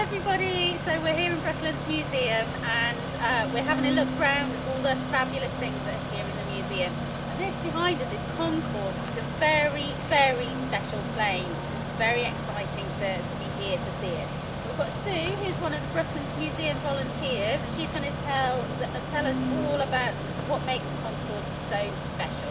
everybody, so we're here in Brooklands Museum and we're having a look around at all the fabulous things that are here in the museum. And this behind us is Concorde, which is a very, very special plane. Very exciting to be here to see it. We've got Sue, who's one of the Brooklands Museum volunteers, and she's going to tell us all about what makes Concorde so special.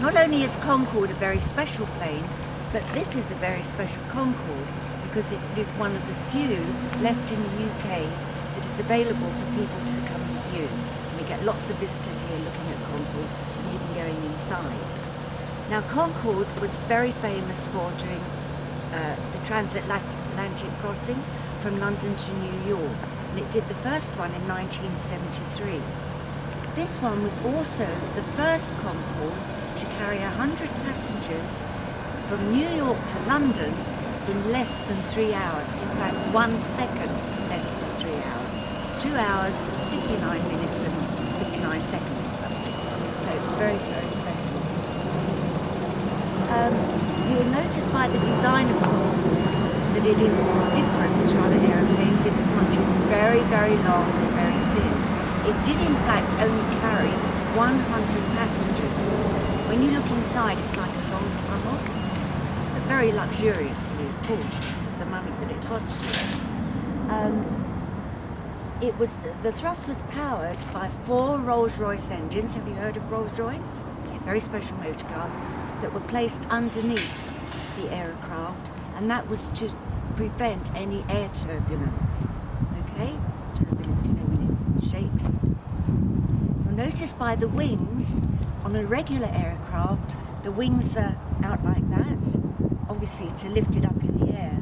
Not only is Concorde a very special plane, but this is a very special Concorde because it is one of the few left in the UK that is available for people to come and view. And we get lots of visitors here looking at Concorde and even going inside. Now Concorde was very famous for doing the transatlantic crossing from London to New York, and it did the first one in 1973. This one was also the first Concorde to carry 100 passengers from New York to London in less than 3 hours. In fact, 1 second less than 3 hours. 2 hours, 59 minutes and 59 seconds or something. So it's very, very special. You'll notice by the design of Concorde that it is different to other aeroplanes in as much as it's very, very long and very thin. It did in fact only carry 100 passengers. When you look inside, it's like a long tunnel. Very luxuriously, of course, because of the money that it cost you. The thrust was powered by 4 Rolls-Royce engines. Have you heard of Rolls-Royce? Very special motor cars that were placed underneath the aircraft, and that was to prevent any air turbulence. Okay? Turbulence, you know, when it shakes. You'll notice by the wings, on a regular aircraft, the wings are out like that, obviously to lift it up in the air.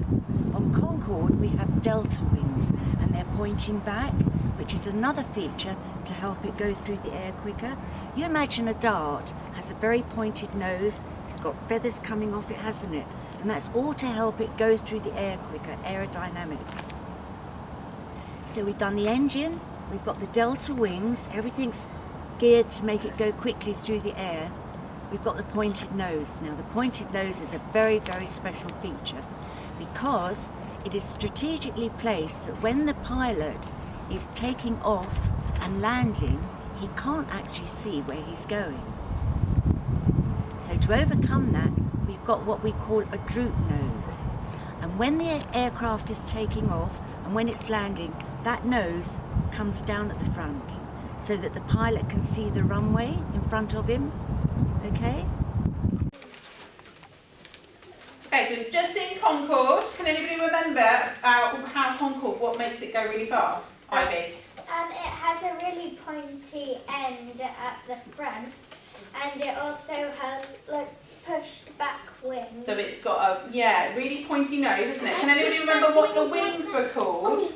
On Concorde we have delta wings and they're pointing back, which is another feature to help it go through the air quicker. You imagine a dart has a very pointed nose, it's got feathers coming off it, hasn't it? And that's all to help it go through the air quicker, aerodynamics. So we've done the engine, we've got the delta wings, everything's geared to make it go quickly through the air. We've got the pointed nose. Now the pointed nose is a very, very special feature because it is strategically placed that when the pilot is taking off and landing, he can't actually see where he's going. So to overcome that, we've got what we call a droop nose. And when the aircraft is taking off and when it's landing, that nose comes down at the front so that the pilot can see the runway in front of him. Okay? Okay, so we've just seen Concorde. Can anybody remember how Concorde, what makes it go really fast? Ivy? It has a really pointy end at the front, and it also has like pushed back wings. So it's got a, really pointy nose, isn't it? Can anybody remember what the wings were called?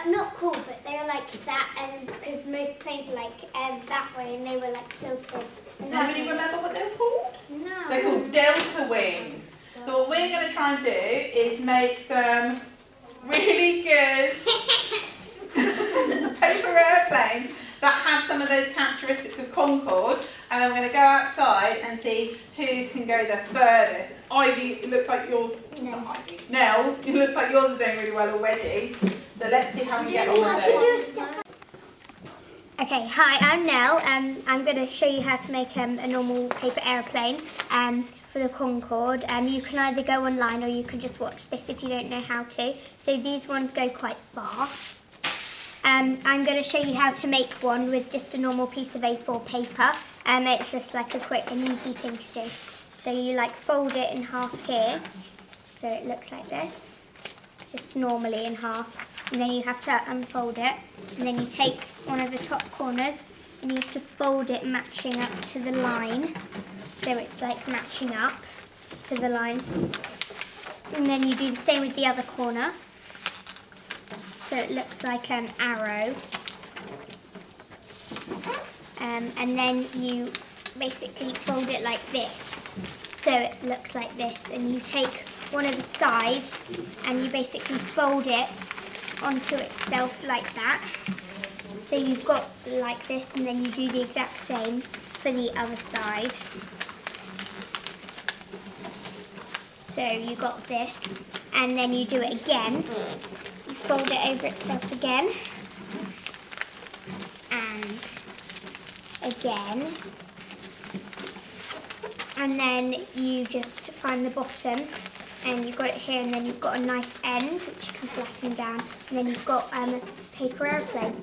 Not cool, but they were like that, and because most planes are like that way, and they were like tilted. Anybody remember what they were called? No. They're called delta wings. So what we're going to try and do is make some really good paper airplanes that have some of those characteristics of Concorde, and then we're going to go outside and see who can go the furthest. Ivy, it looks like yours. Not Ivy. Nell, it looks like yours is doing really well already. So let's see how we get on with it. Okay, hi, I'm Nell. I'm going to show you how to make a normal paper aeroplane for the Concorde. You can either go online or you can just watch this if you don't know how to. So these ones go quite far. I'm going to show you how to make one with just a normal piece of A4 paper. It's just like a quick and easy thing to do. So you like fold it in half here, so it looks like this, just normally in half. And then you have to unfold it, and then you take one of the top corners and you have to fold it matching up to the line, so it's like matching up to the line. And then you do the same with the other corner, so it looks like an arrow. And then you basically fold it like this, so it looks like this, and you take one of the sides and you basically fold it onto itself like that. So you've got like this, and then you do the exact same for the other side. So you got this, and then you do it again. You fold it over itself again, and again, and then you just find the bottom, and you've got it here, and then you've got a nice end which you can flatten down, and then you've got a paper aeroplane.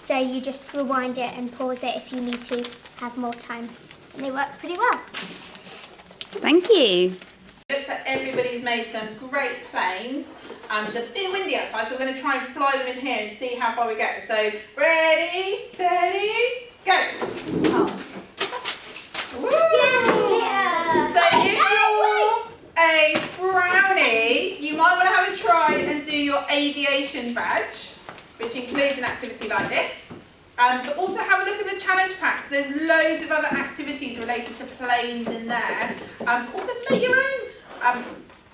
So you just rewind it and pause it if you need to have more time, and they work pretty well. Thank you. Looks like everybody's made some great planes. It's a bit windy outside, so we're going to try and fly them in here and see how far we get. So, ready, steady, go! Oh. Woo! Yeah! So if you're a brownie, you might want to have a try and do your aviation badge, which includes an activity like this. But also have a look at the challenge pack, because there's loads of other activities related to planes in there. Also make your own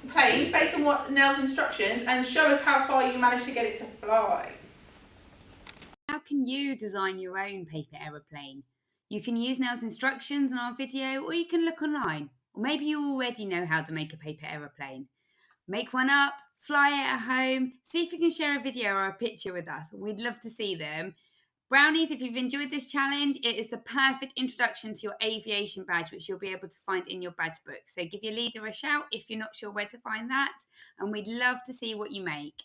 plane based on what Nell's instructions and show us how far you managed to get it to fly. How can you design your own paper aeroplane? You can use Nell's instructions in our video, or you can look online. Or maybe you already know how to make a paper aeroplane. Make one up, fly it at home, see if you can share a video or a picture with us. We'd love to see them. Brownies, if you've enjoyed this challenge, it is the perfect introduction to your aviation badge, which you'll be able to find in your badge book. So give your leader a shout if you're not sure where to find that, and we'd love to see what you make.